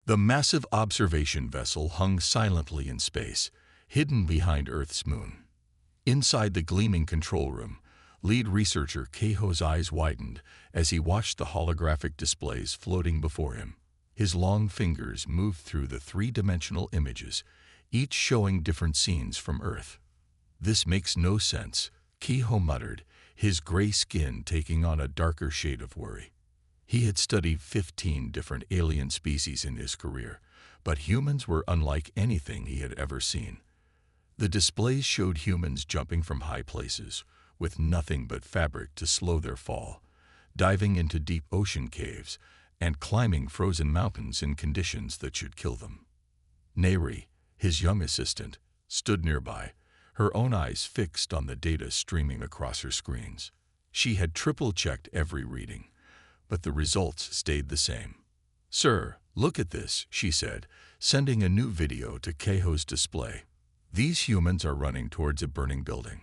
The massive observation vessel hung silently in space, hidden behind Earth's moon. Inside the gleaming control room, lead researcher Keiho's eyes widened as he watched the holographic displays floating before him. His long fingers moved through the three-dimensional images, each showing different scenes from Earth. "This makes no sense," Keiho muttered, his gray skin taking on a darker shade of worry. He had studied 15 different alien species in his career, but humans were unlike anything he had ever seen. The displays showed humans jumping from high places, with nothing but fabric to slow their fall, diving into deep ocean caves, and climbing frozen mountains in conditions that should kill them. Neri, his young assistant, stood nearby, her own eyes fixed on the data streaming across her screens. She had triple-checked every reading, but the results stayed the same. "Sir, look at this," she said, sending a new video to Keiho's display. "These humans are running towards a burning building."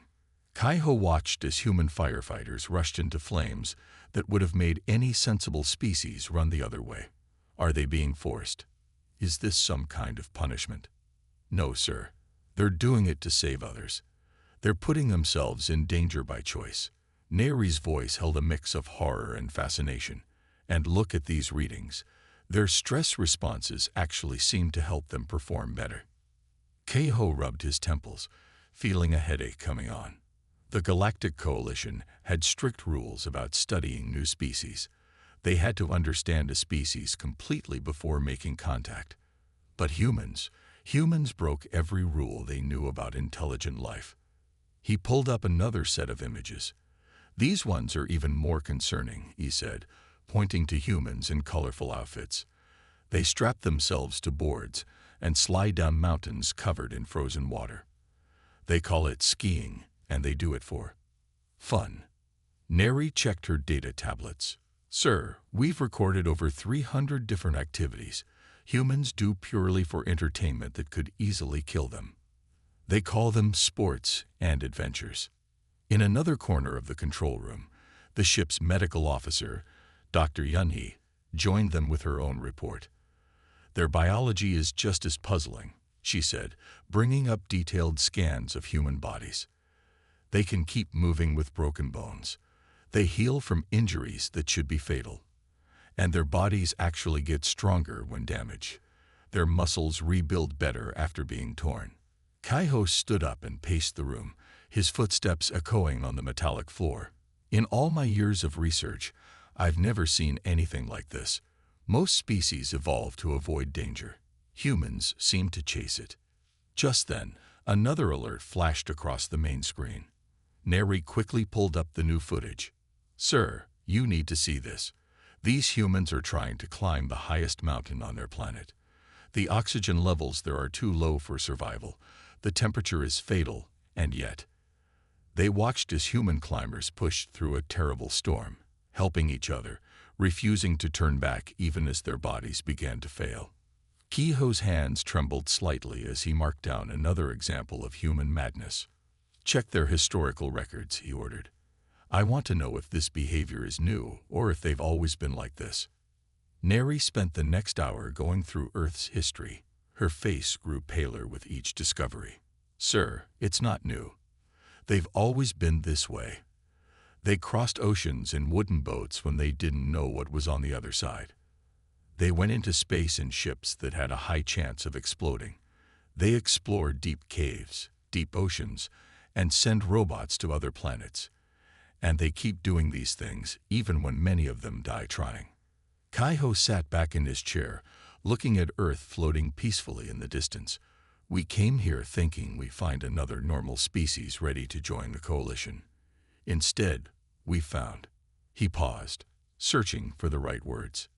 Keiho watched as human firefighters rushed into flames that would have made any sensible species run the other way. "Are they being forced? Is this some kind of punishment?" "No, sir. They're doing it to save others. They're putting themselves in danger by choice." Neri's voice held a mix of horror and fascination. "And look at these readings. Their stress responses actually seem to help them perform better." Keiho rubbed his temples, feeling a headache coming on. The Galactic Coalition had strict rules about studying new species. They had to understand a species completely before making contact. But humans broke every rule they knew about intelligent life. He pulled up another set of images. "These ones are even more concerning," he said, pointing to humans in colorful outfits. They strap themselves to boards and slide down mountains covered in frozen water. They call it skiing, and they do it for fun. Neri checked her data tablets. "Sir, we've recorded over 300 different activities humans do purely for entertainment that could easily kill them. They call them sports and adventures." In another corner of the control room, the ship's medical officer, Dr. Yunhee, joined them with her own report. "Their biology is just as puzzling," she said, bringing up detailed scans of human bodies. "They can keep moving with broken bones. They heal from injuries that should be fatal. And their bodies actually get stronger when damaged. Their muscles rebuild better after being torn." Keiho stood up and paced the room, his footsteps echoing on the metallic floor. "In all my years of research, I've never seen anything like this. Most species evolve to avoid danger. Humans seem to chase it." Just then, another alert flashed across the main screen. Neri quickly pulled up the new footage. "Sir, you need to see this. These humans are trying to climb the highest mountain on their planet. The oxygen levels there are too low for survival. The temperature is fatal, and yet." They watched as human climbers pushed through a terrible storm, helping each other, refusing to turn back even as their bodies began to fail. Keiho's hands trembled slightly as he marked down another example of human madness. "Check their historical records," he ordered. "I want to know if this behavior is new or if they've always been like this." Neri spent the next hour going through Earth's history. Her face grew paler with each discovery. "Sir, it's not new. They've always been this way. They crossed oceans in wooden boats when they didn't know what was on the other side. They went into space in ships that had a high chance of exploding. They explored deep caves, deep oceans, and send robots to other planets. And they keep doing these things even when many of them die trying." Keiho sat back in his chair, looking at Earth floating peacefully in the distance. "We came here thinking we find another normal species ready to join the coalition. Instead, we found..." He paused, searching for the right words.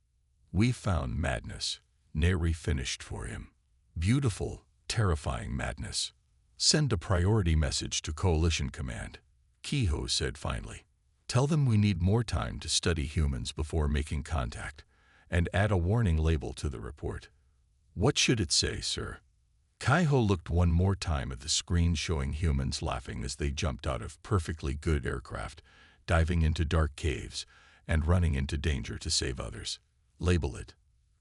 "We found madness," Neri finished for him. "Beautiful, terrifying madness. Send a priority message to Coalition Command," Keiho said finally. "Tell them we need more time to study humans before making contact, and add a warning label to the report." "What should it say, sir?" Keiho looked one more time at the screen showing humans laughing as they jumped out of perfectly good aircraft, diving into dark caves, and running into danger to save others. "Label it.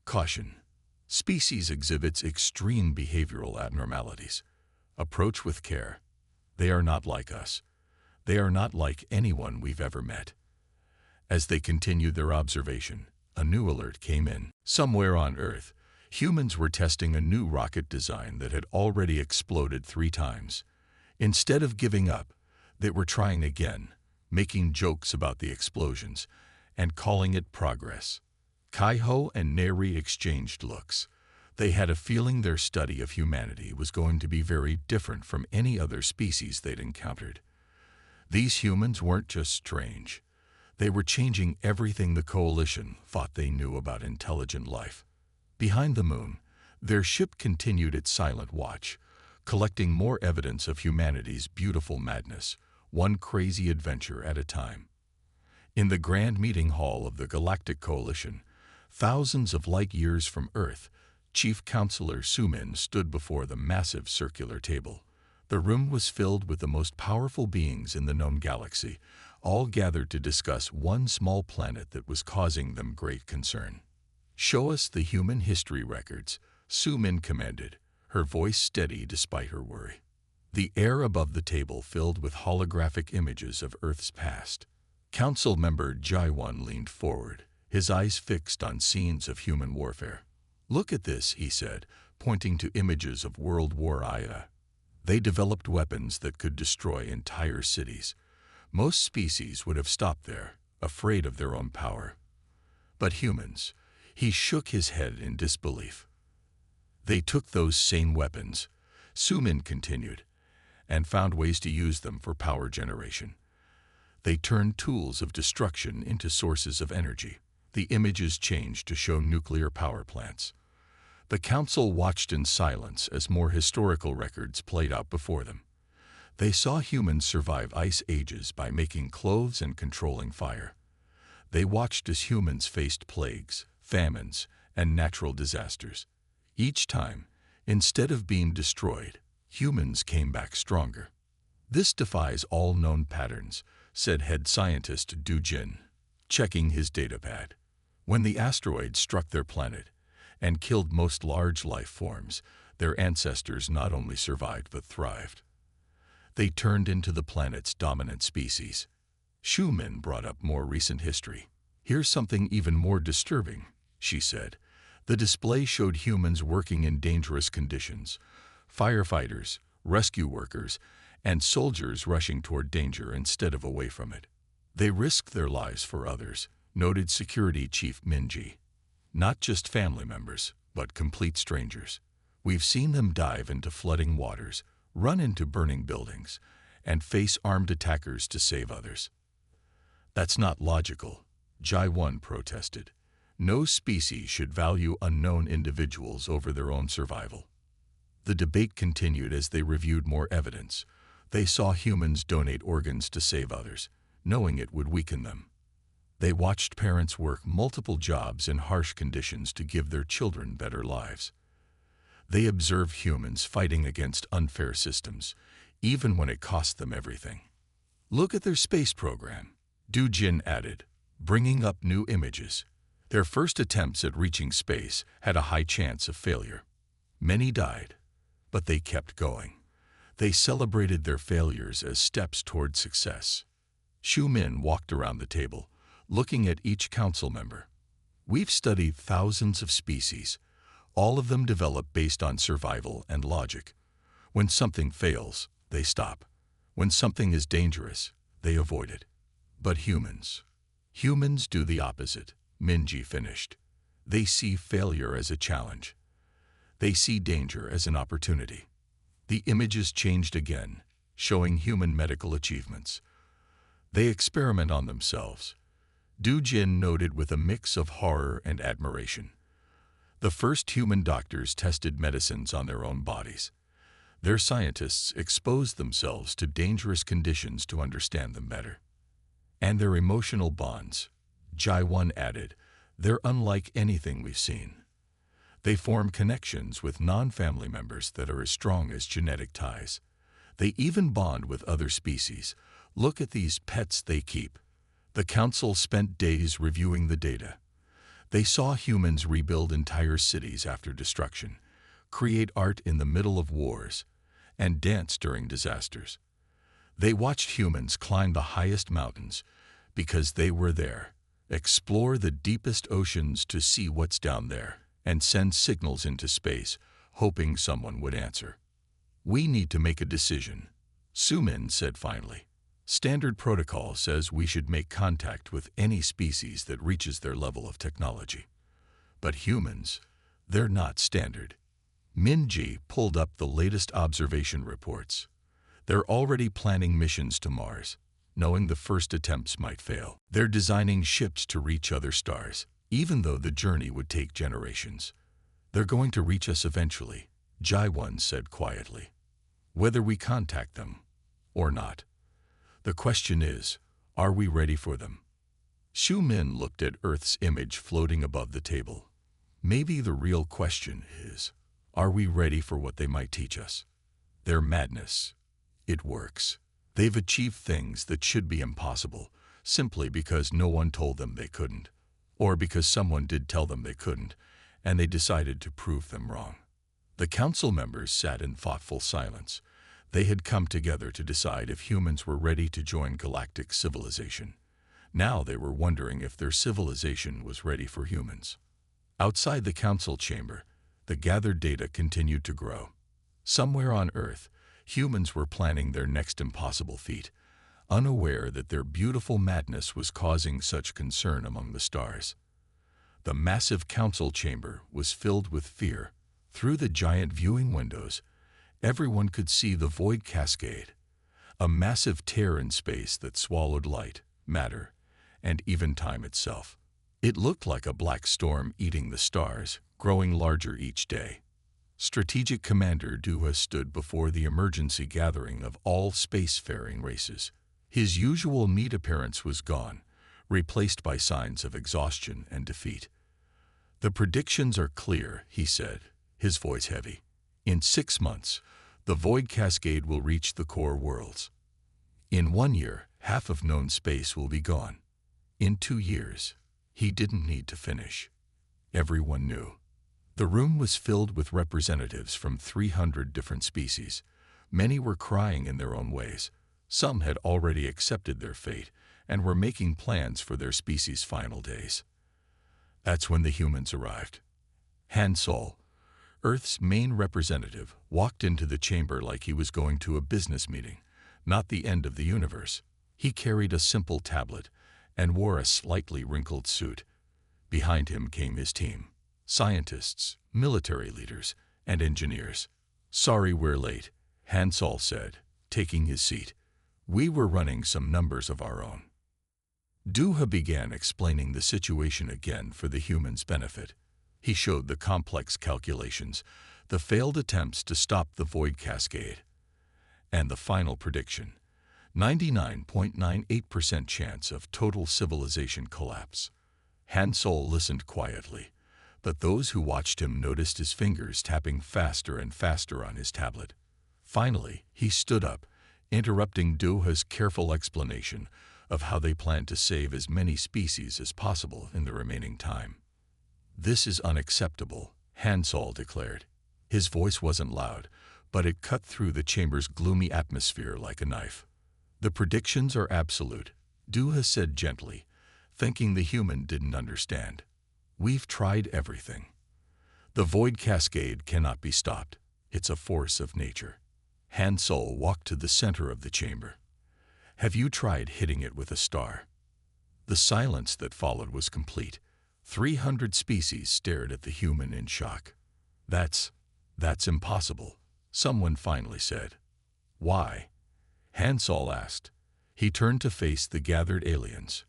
Caution. Species exhibits extreme behavioral abnormalities. Approach with care. They are not like us. They are not like anyone we've ever met. As they continued their observation, a new alert came in. Somewhere on Earth, humans were testing a new rocket design that had already exploded 3 times. Instead of giving up, they were trying again, making jokes about the explosions and calling it progress. Kaiho and Neri exchanged looks. They had a feeling their study of humanity was going to be very different from any other species they'd encountered. These humans weren't just strange. They were changing everything the Coalition thought they knew about intelligent life. Behind the moon, their ship continued its silent watch, collecting more evidence of humanity's beautiful madness, one crazy adventure at a time. In the grand meeting hall of the Galactic Coalition, thousands of light years from Earth, Chief Counselor Sumin stood before the massive circular table. The room was filled with the most powerful beings in the known galaxy, all gathered to discuss one small planet that was causing them great concern. "Show us the human history records," Sumin commanded, her voice steady despite her worry. The air above the table filled with holographic images of Earth's past. Council member Jaiwan leaned forward, his eyes fixed on scenes of human warfare. "Look at this," he said, pointing to images of World War I. They developed weapons that could destroy entire cities. Most species would have stopped there, afraid of their own power. But humans, he shook his head in disbelief. They took those same weapons, Sumin continued, and found ways to use them for power generation. They turned tools of destruction into sources of energy. The images changed to show nuclear power plants. The council watched in silence as more historical records played out before them. They saw humans survive ice ages by making clothes and controlling fire. They watched as humans faced plagues, famines, and natural disasters. Each time, instead of being destroyed, humans came back stronger. "This defies all known patterns," said head scientist Du Jin, checking his datapad. "When the asteroid struck their planet and killed most large life forms, their ancestors not only survived but thrived. They turned into the planet's dominant species." Schumann brought up more recent history. "Here's something even more disturbing," she said. The display showed humans working in dangerous conditions, firefighters, rescue workers, and soldiers rushing toward danger instead of away from it. "They risked their lives for others," noted Security Chief Minji. "Not just family members, but complete strangers. We've seen them dive into flooding waters, run into burning buildings, and face armed attackers to save others." "That's not logical," Jai-1 protested. "No species should value unknown individuals over their own survival." The debate continued as they reviewed more evidence. They saw humans donate organs to save others, knowing it would weaken them. They watched parents work multiple jobs in harsh conditions to give their children better lives. They observed humans fighting against unfair systems, even when it cost them everything. "Look at their space program," Du Jin added, bringing up new images. Their first attempts at reaching space had a high chance of failure. Many died, but they kept going. They celebrated their failures as steps toward success. Xu Min walked around the table, looking at each council member. "We've studied thousands of species. All of them develop based on survival and logic. When something fails, they stop. When something is dangerous, they avoid it. But humans do the opposite," Minji finished. "They see failure as a challenge. They see danger as an opportunity." The images changed again, showing human medical achievements. They experiment on themselves. Du Jin noted with a mix of horror and admiration. The first human doctors tested medicines on their own bodies. Their scientists exposed themselves to dangerous conditions to understand them better. "And their emotional bonds," Jai-1 added, "they're unlike anything we've seen. They form connections with non-family members that are as strong as genetic ties. They even bond with other species. Look at these pets they keep." The council spent days reviewing the data. They saw humans rebuild entire cities after destruction, create art in the middle of wars, and dance during disasters. They watched humans climb the highest mountains because they were there, explore the deepest oceans to see what's down there, and send signals into space, hoping someone would answer. "We need to make a decision," Sumin said finally. "Standard protocol says we should make contact with any species that reaches their level of technology. But humans, they're not standard." Minji pulled up the latest observation reports. They're already planning missions to Mars, knowing the first attempts might fail. They're designing ships to reach other stars, even though the journey would take generations. "They're going to reach us eventually," Jaiwan said quietly. "Whether we contact them or not. The question is, are we ready for them?" Xu Min looked at Earth's image floating above the table. "Maybe the real question is, are we ready for what they might teach us? Their madness. It works. They've achieved things that should be impossible, simply because no one told them they couldn't, or because someone did tell them they couldn't, and they decided to prove them wrong." The council members sat in thoughtful silence. They had come together to decide if humans were ready to join galactic civilization. Now they were wondering if their civilization was ready for humans. Outside the council chamber, the gathered data continued to grow. Somewhere on Earth, humans were planning their next impossible feat, unaware that their beautiful madness was causing such concern among the stars. The massive council chamber was filled with fear. Through the giant viewing windows, everyone could see the void cascade, a massive tear in space that swallowed light, matter, and even time itself. It looked like a black storm eating the stars, growing larger each day. Strategic Commander Duha stood before the emergency gathering of all spacefaring races. His usual neat appearance was gone, replaced by signs of exhaustion and defeat. "The predictions are clear," he said, his voice heavy. "In 6 months, the void cascade will reach the core worlds. In 1 year, half of known space will be gone. In 2 years," he didn't need to finish. Everyone knew. The room was filled with representatives from 300 different species. Many were crying in their own ways. Some had already accepted their fate and were making plans for their species' final days. That's when the humans arrived. Han Sol, Earth's main representative, walked into the chamber like he was going to a business meeting, not the end of the universe. He carried a simple tablet and wore a slightly wrinkled suit. Behind him came his team: scientists, military leaders, and engineers. "Sorry we're late," Han Sol said, taking his seat. "We were running some numbers of our own." Duha began explaining the situation again for the humans' benefit. He showed the complex calculations, the failed attempts to stop the void cascade, and the final prediction: 99.98% chance of total civilization collapse. Han Sol listened quietly, but those who watched him noticed his fingers tapping faster and faster on his tablet. Finally, he stood up, interrupting Duha's careful explanation of how they planned to save as many species as possible in the remaining time. "This is unacceptable," Han Sol declared. His voice wasn't loud, but it cut through the chamber's gloomy atmosphere like a knife. "The predictions are absolute," Duha said gently, thinking the human didn't understand. "We've tried everything. The void cascade cannot be stopped. It's a force of nature." Han Sol walked to the center of the chamber. "Have you tried hitting it with a star?" The silence that followed was complete. 300 species stared at the human in shock. That's impossible," someone finally said. "Why?" Han Sol asked. He turned to face the gathered aliens.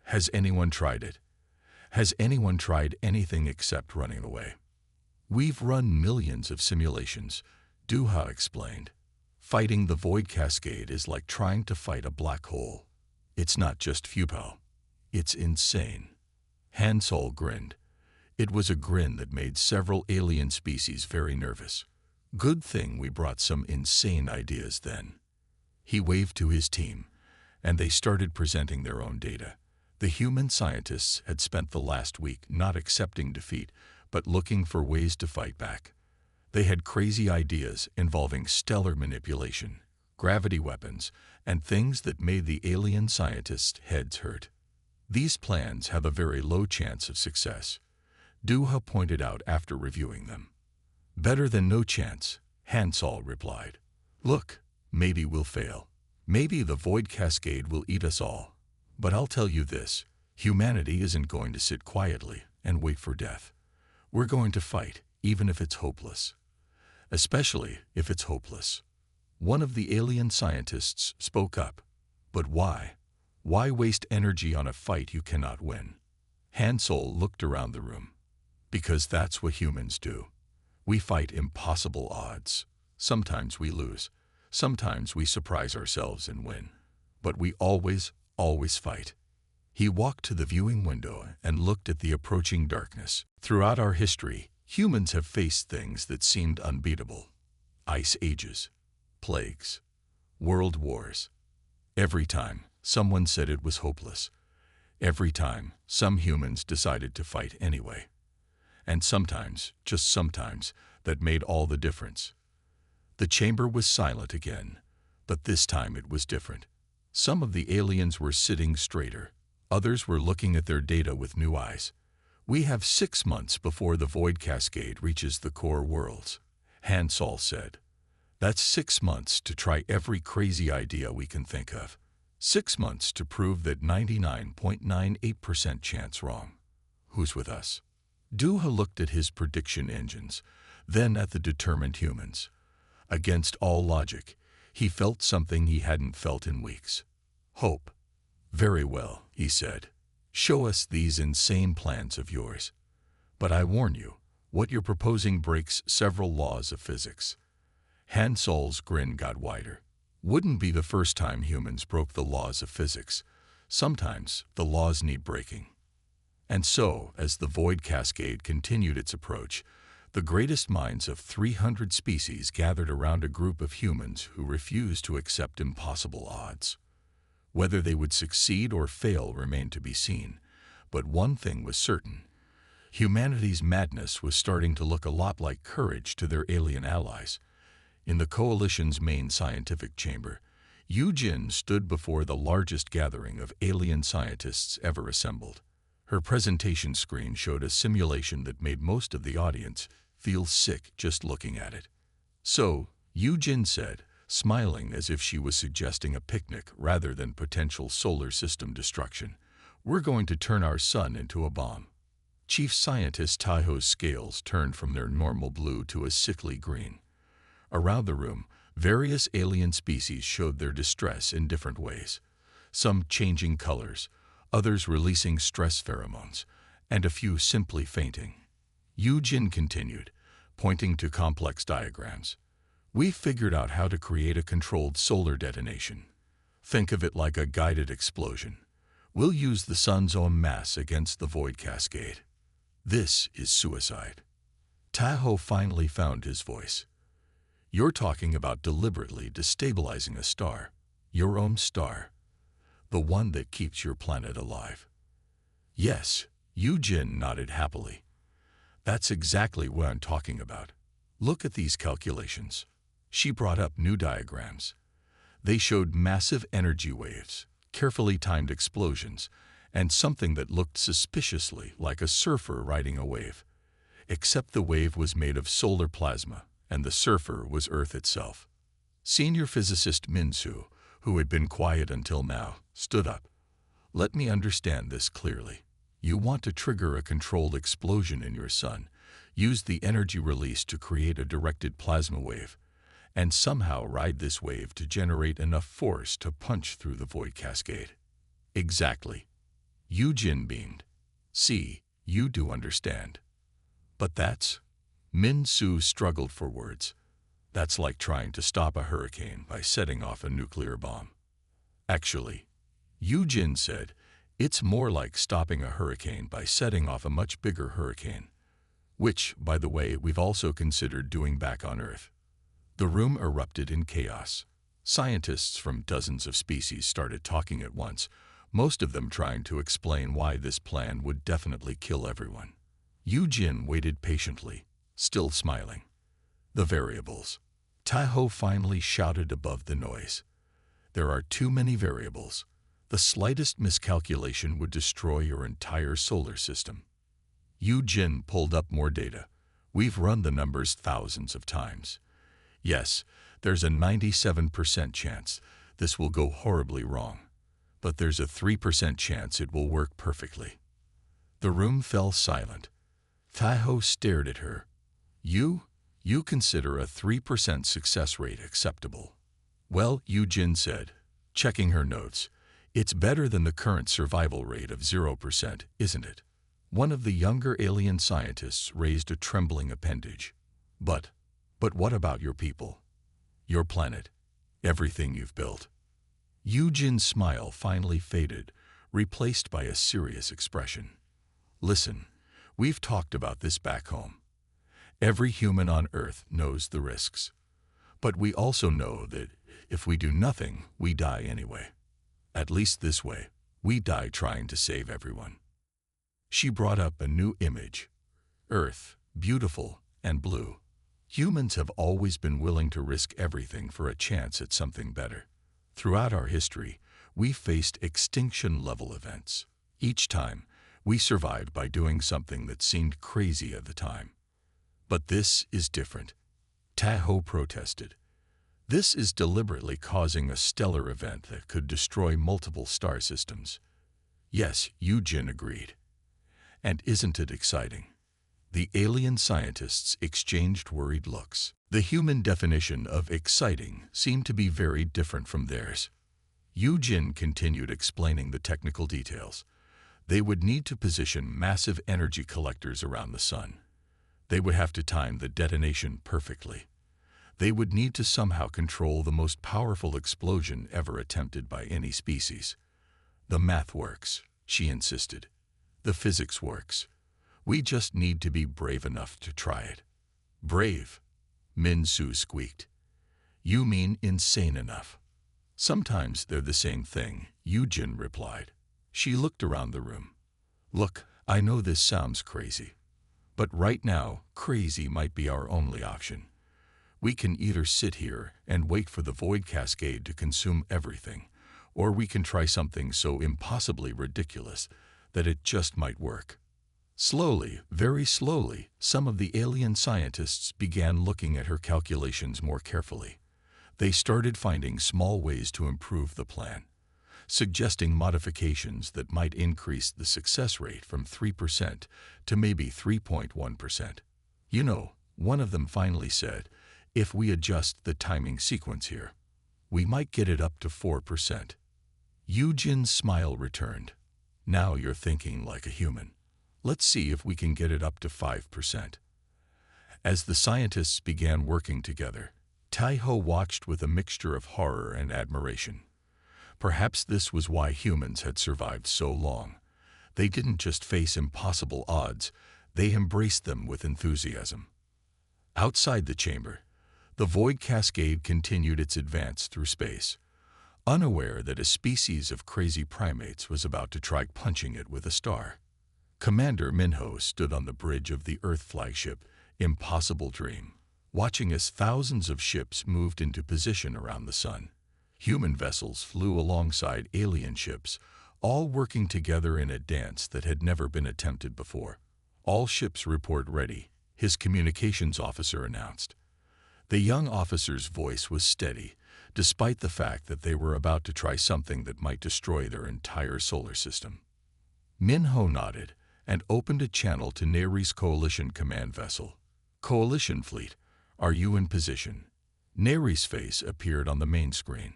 "Has anyone tried it? Has anyone tried anything except running away?" "We've run millions of simulations," Duha explained. "Fighting the void cascade is like trying to fight a black hole. It's not just futile. It's insane." Han Sol grinned. It was a grin that made several alien species very nervous. "Good thing we brought some insane ideas then." He waved to his team, and they started presenting their own data. The human scientists had spent the last week not accepting defeat, but looking for ways to fight back. They had crazy ideas involving stellar manipulation, gravity weapons, and things that made the alien scientists' heads hurt. These plans have a very low chance of success, Duha pointed out after reviewing them. Better than no chance, Hansol replied. Look, maybe we'll fail. Maybe the void cascade will eat us all. But I'll tell you this, humanity isn't going to sit quietly and wait for death. We're going to fight, even if it's hopeless. Especially if it's hopeless. One of the alien scientists spoke up. But why? Why waste energy on a fight you cannot win? Hansol looked around the room. Because that's what humans do. We fight impossible odds. Sometimes we lose. Sometimes we surprise ourselves and win. But we always fight. He walked to the viewing window and looked at the approaching darkness. Throughout our history, humans have faced things that seemed unbeatable. Ice ages, plagues, world wars. Every time, someone said it was hopeless. Every time, some humans decided to fight anyway. And sometimes, just sometimes, that made all the difference. The chamber was silent again, but this time it was different. Some of the aliens were sitting straighter. Others were looking at their data with new eyes. We have 6 months before the void cascade reaches the core worlds, Hansol said. That's 6 months to try every crazy idea we can think of. 6 months to prove that 99.98% chance wrong. Who's with us? Duha looked at his prediction engines, then at the determined humans. Against all logic, he felt something he hadn't felt in weeks. Hope. Very well, he said. Show us these insane plans of yours. But I warn you, what you're proposing breaks several laws of physics. Hansol's grin got wider. Wouldn't be the first time humans broke the laws of physics. Sometimes the laws need breaking. And so, as the void cascade continued its approach, the greatest minds of 300 species gathered around a group of humans who refused to accept impossible odds. Whether they would succeed or fail remained to be seen, but one thing was certain. Humanity's madness was starting to look a lot like courage to their alien allies. In the Coalition's main scientific chamber, Yu-Jin stood before the largest gathering of alien scientists ever assembled. Her presentation screen showed a simulation that made most of the audience feel sick just looking at it. So, Yu-Jin said, smiling as if she was suggesting a picnic rather than potential solar system destruction, we're going to turn our sun into a bomb. Chief Scientist Taiho's scales turned from their normal blue to a sickly green. Around the room, various alien species showed their distress in different ways, some changing colors, others releasing stress pheromones, and a few simply fainting. Yu-Jin continued, pointing to complex diagrams. We figured out how to create a controlled solar detonation. Think of it like a guided explosion. We'll use the sun's own mass against the void cascade. This is suicide. Taiho finally found his voice. You're talking about deliberately destabilizing a star, your own star, the one that keeps your planet alive. Yes, Yu-Jin nodded happily. That's exactly what I'm talking about. Look at these calculations. She brought up new diagrams. They showed massive energy waves, carefully timed explosions, and something that looked suspiciously like a surfer riding a wave. Except the wave was made of solar plasma, and the surfer was Earth itself. Senior physicist Min-Su, who had been quiet until now, stood up. Let me understand this clearly. You want to trigger a controlled explosion in your sun, use the energy released to create a directed plasma wave, and somehow ride this wave to generate enough force to punch through the void cascade. Exactly. Yu-Jin beamed. See, you do understand. But that's... Min-Su struggled for words. That's like trying to stop a hurricane by setting off a nuclear bomb. Actually, Yu-Jin said, it's more like stopping a hurricane by setting off a much bigger hurricane, which, by the way, we've also considered doing back on Earth. The room erupted in chaos. Scientists from dozens of species started talking at once, most of them trying to explain why this plan would definitely kill everyone. Yu-Jin waited patiently, still smiling. The variables. Taiho finally shouted above the noise. There are too many variables. The slightest miscalculation would destroy your entire solar system. Yu-Jin pulled up more data. We've run the numbers thousands of times. Yes, there's a 97% chance this will go horribly wrong, but there's a 3% chance it will work perfectly. The room fell silent. Taiho stared at her. You consider a 3% success rate acceptable? Well, Yu-Jin said, checking her notes, it's better than the current survival rate of 0%, isn't it? One of the younger alien scientists raised a trembling appendage. But what about your people? Your planet? Everything you've built? Yu-Jin's smile finally faded, replaced by a serious expression. Listen, we've talked about this back home. Every human on Earth knows the risks. But we also know that if we do nothing, we die anyway. At least this way, we die trying to save everyone. She brought up a new image. Earth, beautiful and blue. Humans have always been willing to risk everything for a chance at something better. Throughout our history, we faced extinction-level events. Each time, we survived by doing something that seemed crazy at the time. But this is different. Taiho protested. This is deliberately causing a stellar event that could destroy multiple star systems. Yes, Yu-Jin agreed. And isn't it exciting? The alien scientists exchanged worried looks. The human definition of exciting seemed to be very different from theirs. Yu-Jin continued explaining the technical details. They would need to position massive energy collectors around the sun. They would have to time the detonation perfectly. They would need to somehow control the most powerful explosion ever attempted by any species. The math works, she insisted. The physics works. We just need to be brave enough to try it. Brave? Min-Su squeaked. You mean insane enough? Sometimes they're the same thing, Yu-Jin replied. She looked around the room. Look, I know this sounds crazy. But right now, crazy might be our only option. We can either sit here and wait for the void cascade to consume everything, or we can try something so impossibly ridiculous that it just might work. Slowly, very slowly, some of the alien scientists began looking at her calculations more carefully. They started finding small ways to improve the plan, suggesting modifications that might increase the success rate from 3% to maybe 3.1%. You know, one of them finally said, if we adjust the timing sequence here, we might get it up to 4%. Yu-Jin's smile returned. Now you're thinking like a human. Let's see if we can get it up to 5%. As the scientists began working together, Taiho watched with a mixture of horror and admiration. Perhaps this was why humans had survived so long. They didn't just face impossible odds, they embraced them with enthusiasm. Outside the chamber, the void cascade continued its advance through space, unaware that a species of crazy primates was about to try punching it with a star. Commander Minho stood on the bridge of the Earth flagship, Impossible Dream, watching as thousands of ships moved into position around the sun. Human vessels flew alongside alien ships, all working together in a dance that had never been attempted before. All ships report ready, his communications officer announced. The young officer's voice was steady, despite the fact that they were about to try something that might destroy their entire solar system. Minho nodded and opened a channel to Neri's coalition command vessel. Coalition fleet, are you in position? Neri's face appeared on the main screen.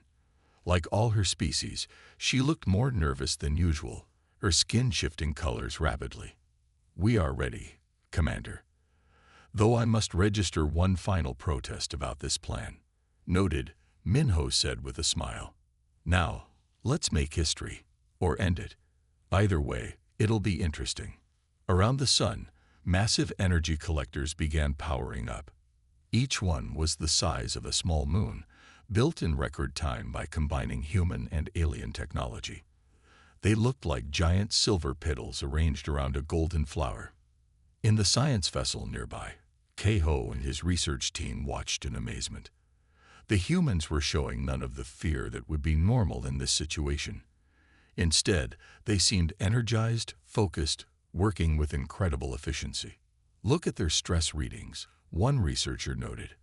Like all her species, she looked more nervous than usual, her skin shifting colors rapidly. We are ready, Commander. Though I must register one final protest about this plan. Noted, Minho said with a smile. Now, let's make history, or end it. Either way, it'll be interesting. Around the sun, massive energy collectors began powering up. Each one was the size of a small moon, built in record time by combining human and alien technology. They looked like giant silver petals arranged around a golden flower. In the science vessel nearby, Keiho and his research team watched in amazement. The humans were showing none of the fear that would be normal in this situation. Instead, they seemed energized, focused, working with incredible efficiency. "Look at their stress readings," one researcher noted.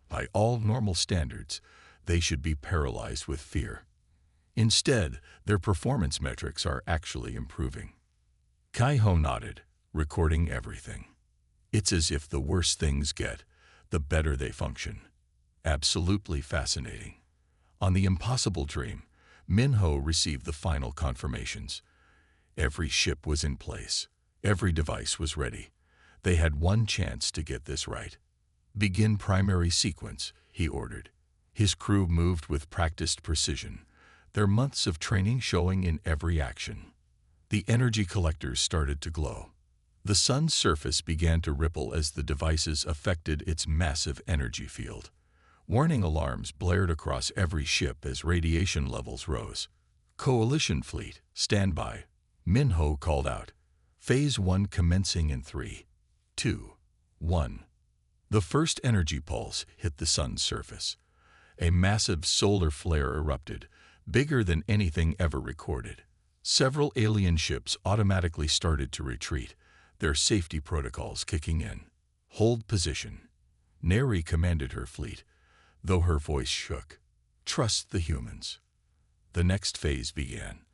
"By all normal standards, they should be paralyzed with fear. Instead, their performance metrics are actually improving." Keiho nodded, recording everything. "It's as if the worse things get, the better they function." Absolutely fascinating. On the Impossible Dream, Minho received the final confirmations. Every ship was in place. Every device was ready. They had one chance to get this right. "Begin primary sequence," he ordered. His crew moved with practiced precision, their months of training showing in every action. The energy collectors started to glow. The sun's surface began to ripple as the devices affected its massive energy field. Warning alarms blared across every ship as radiation levels rose. "Coalition fleet, stand by," Minho called out. "Phase 1 commencing in 3, 2, 1. The first energy pulse hit the sun's surface. A massive solar flare erupted, bigger than anything ever recorded. Several alien ships automatically started to retreat, their safety protocols kicking in. "Hold position." Neri commanded her fleet, though her voice shook. "Trust the humans." The next phase began.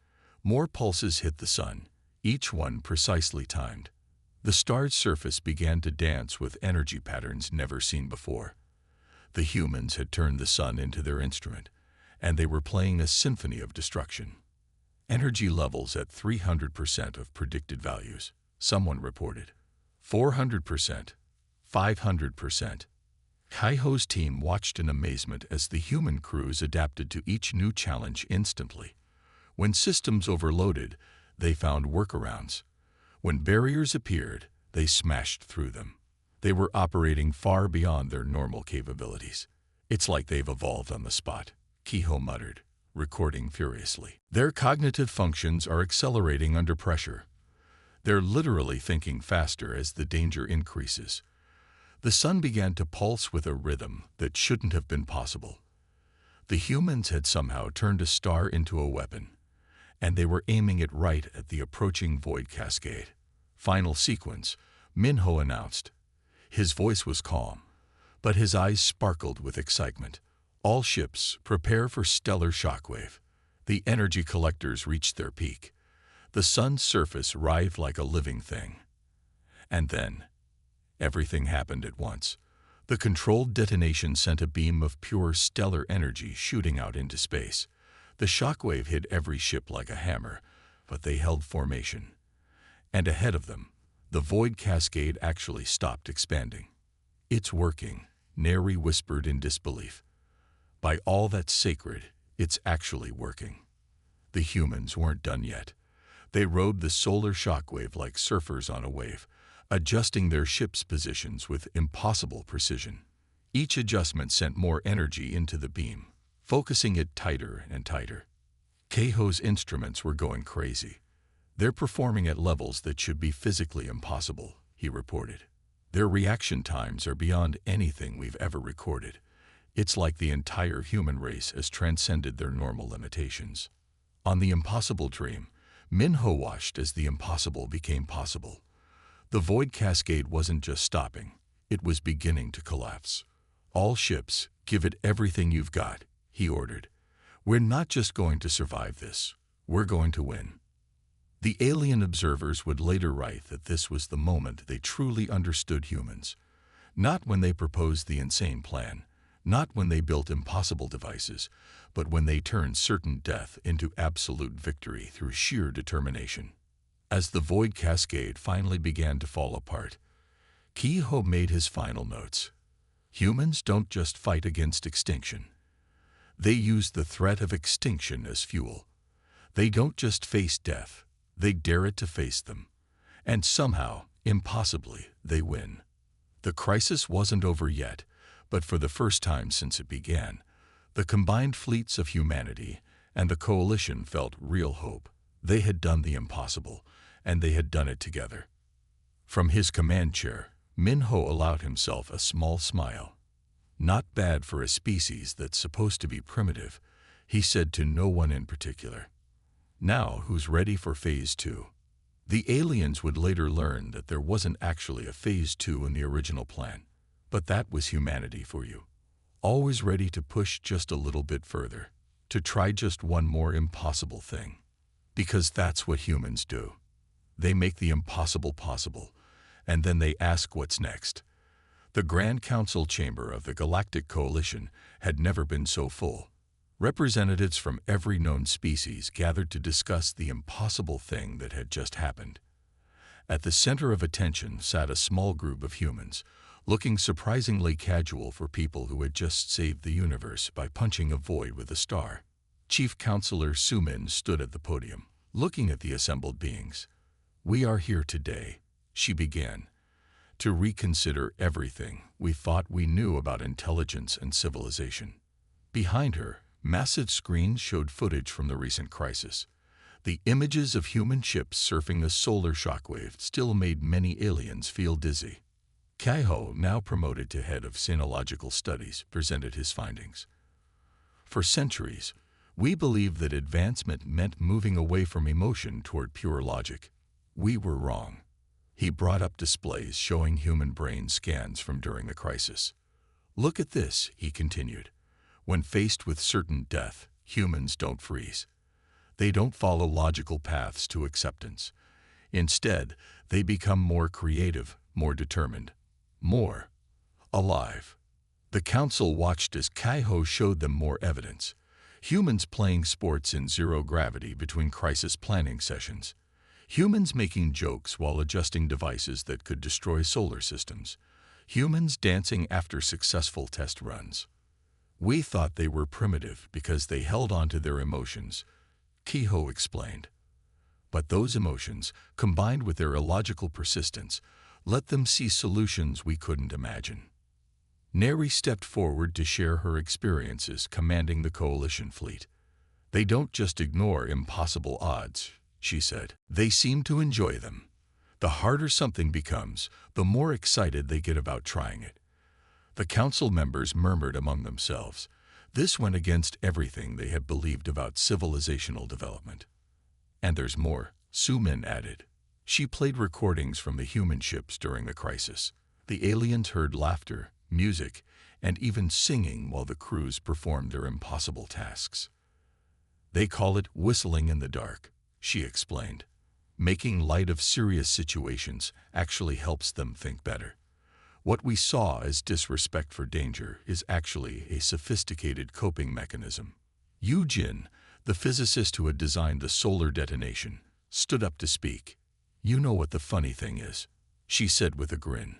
More pulses hit the sun, each one precisely timed. The star's surface began to dance with energy patterns never seen before. The humans had turned the sun into their instrument, and they were playing a symphony of destruction. Energy levels at 300% of predicted values, someone reported. 400%, 500%. Kaiho's team watched in amazement as the human crews adapted to each new challenge instantly. When systems overloaded, they found workarounds. When barriers appeared, they smashed through them. They were operating far beyond their normal capabilities. "It's like they've evolved on the spot," Keiho muttered, recording furiously. "Their cognitive functions are accelerating under pressure. They're literally thinking faster as the danger increases." The sun began to pulse with a rhythm that shouldn't have been possible. The humans had somehow turned a star into a weapon, and they were aiming it right at the approaching void cascade. "Final sequence," Minho announced. His voice was calm, but his eyes sparkled with excitement. "All ships, prepare for stellar shockwave." The energy collectors reached their peak. The sun's surface writhed like a living thing. And then, everything happened at once. The controlled detonation sent a beam of pure stellar energy shooting out into space. The shockwave hit every ship like a hammer, but they held formation. And ahead of them, the void cascade actually stopped expanding. "It's working," Neri whispered in disbelief. "By all that's sacred, it's actually working." The humans weren't done yet. They rode the solar shockwave like surfers on a wave, adjusting their ship's positions with impossible precision. Each adjustment sent more energy into the beam, focusing it tighter and tighter. Keiho's instruments were going crazy. "They're performing at levels that should be physically impossible," he reported. "Their reaction times are beyond anything we've ever recorded. It's like the entire human race has transcended their normal limitations." On the Impossible Dream, Minho watched as the impossible became possible. The void cascade wasn't just stopping, it was beginning to collapse. "All ships, give it everything you've got," he ordered. "We're not just going to survive this, we're going to win." The alien observers would later write that this was the moment they truly understood humans. Not when they proposed the insane plan, not when they built impossible devices, but when they turned certain death into absolute victory through sheer determination. As the void cascade finally began to fall apart, Keiho made his final notes. Humans don't just fight against extinction. They use the threat of extinction as fuel. They don't just face death, they dare it to face them. And somehow, impossibly, they win. The crisis wasn't over yet, but for the first time since it began, the combined fleets of humanity and the coalition felt real hope. They had done the impossible, and they had done it together. From his command chair, Minho allowed himself a small smile. "Not bad for a species that's supposed to be primitive," he said to no one in particular. "Now, who's ready for Phase 2? The aliens would later learn that there wasn't actually a Phase 2 in the original plan, but that was humanity for you. Always ready to push just a little bit further, to try just one more impossible thing. Because that's what humans do. They make the impossible possible, and then they ask what's next." The Grand Council chamber of the Galactic Coalition had never been so full. Representatives from every known species gathered to discuss the impossible thing that had just happened. At the center of attention sat a small group of humans, looking surprisingly casual for people who had just saved the universe by punching a void with a star. Chief Counselor Sumin stood at the podium, looking at the assembled beings. "We are here today," she began, "to reconsider everything we thought we knew about intelligence and civilization." Behind her, massive screens showed footage from the recent crisis. The images of human ships surfing a solar shockwave still made many aliens feel dizzy. Kaiho, now promoted to head of Sinological Studies, presented his findings. "For centuries, we believed that advancement meant moving away from emotion toward pure logic. We were wrong." He brought up displays showing human brain scans from during the crisis. "Look at this," he continued. "When faced with certain death, humans don't freeze. They don't follow logical paths to acceptance. Instead, they become more creative, more determined, more alive." The council watched as Kaiho showed them more evidence. Humans playing sports in zero gravity between crisis planning sessions. Humans making jokes while adjusting devices that could destroy solar systems. Humans dancing after successful test runs. "We thought they were primitive because they held on to their emotions," Kaiho explained. "But those emotions, combined with their illogical persistence, let them see solutions we couldn't imagine." Neri stepped forward to share her experiences commanding the Coalition fleet. "They don't just ignore impossible odds," she said. "They seem to enjoy them. The harder something becomes, the more excited they get about trying it." The council members murmured among themselves. This went against everything they had believed about civilizational development. "And there's more," Sumin added. She played recordings from the human ships during the crisis. The aliens heard laughter, music, and even singing while the crews performed their impossible tasks. "They call it whistling in the dark," she explained. "Making light of serious situations actually helps them think better. What we saw as disrespect for danger is actually a sophisticated coping mechanism." Yujin, the physicist who had designed the solar detonation, stood up to speak. "You know what the funny thing is," she said with a grin.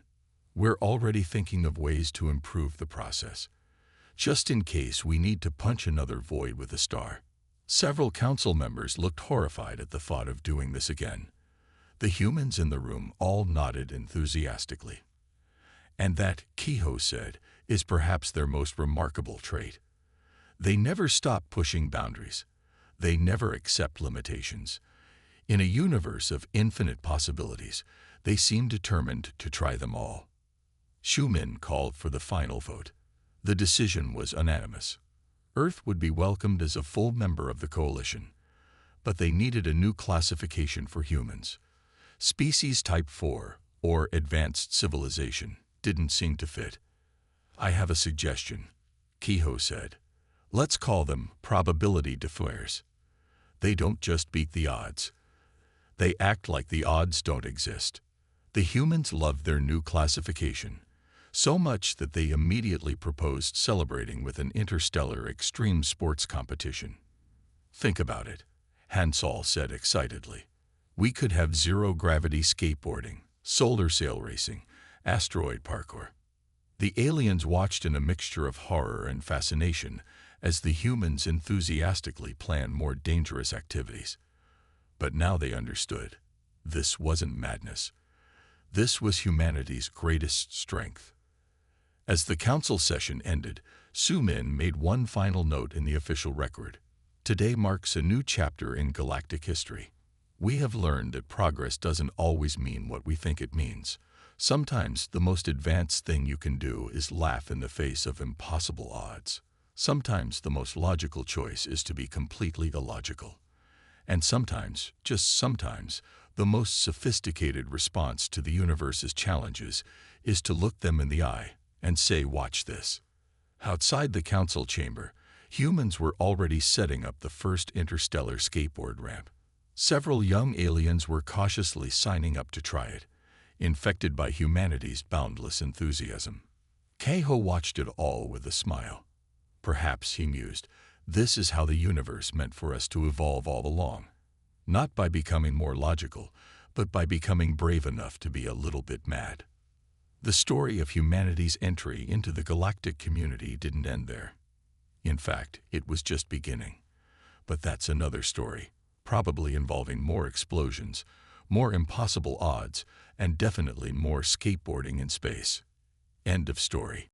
"We're already thinking of ways to improve the process, just in case we need to punch another void with a star." Several council members looked horrified at the thought of doing this again. The humans in the room all nodded enthusiastically. "And that," Kaiho said, "is perhaps their most remarkable trait. They never stop pushing boundaries. They never accept limitations. In a universe of infinite possibilities, they seem determined to try them all." Shumin called for the final vote. The decision was unanimous. Earth would be welcomed as a full member of the Coalition, but they needed a new classification for humans. Species Type 4, or Advanced Civilization, didn't seem to fit. "I have a suggestion," Kaiho said. "Let's call them probability defiers. They don't just beat the odds. They act like the odds don't exist." The humans loved their new classification, so much that they immediately proposed celebrating with an interstellar extreme sports competition. "Think about it," Hansol said excitedly. "We could have zero-gravity skateboarding, solar sail racing, asteroid parkour." The aliens watched in a mixture of horror and fascination as the humans enthusiastically planned more dangerous activities. But now they understood. This wasn't madness. This was humanity's greatest strength. As the council session ended, Sumin made one final note in the official record. "Today marks a new chapter in galactic history. We have learned that progress doesn't always mean what we think it means. Sometimes the most advanced thing you can do is laugh in the face of impossible odds. Sometimes the most logical choice is to be completely illogical. And sometimes, just sometimes, the most sophisticated response to the universe's challenges is to look them in the eye and say, "Watch this." Outside the council chamber, humans were already setting up the first interstellar skateboard ramp. Several young aliens were cautiously signing up to try it, infected by humanity's boundless enthusiasm. Keho watched it all with a smile. Perhaps, he mused, this is how the universe meant for us to evolve all along. Not by becoming more logical, but by becoming brave enough to be a little bit mad. The story of humanity's entry into the galactic community didn't end there. In fact, it was just beginning. But that's another story, probably involving more explosions, more impossible odds, and definitely more skateboarding in space. End of story.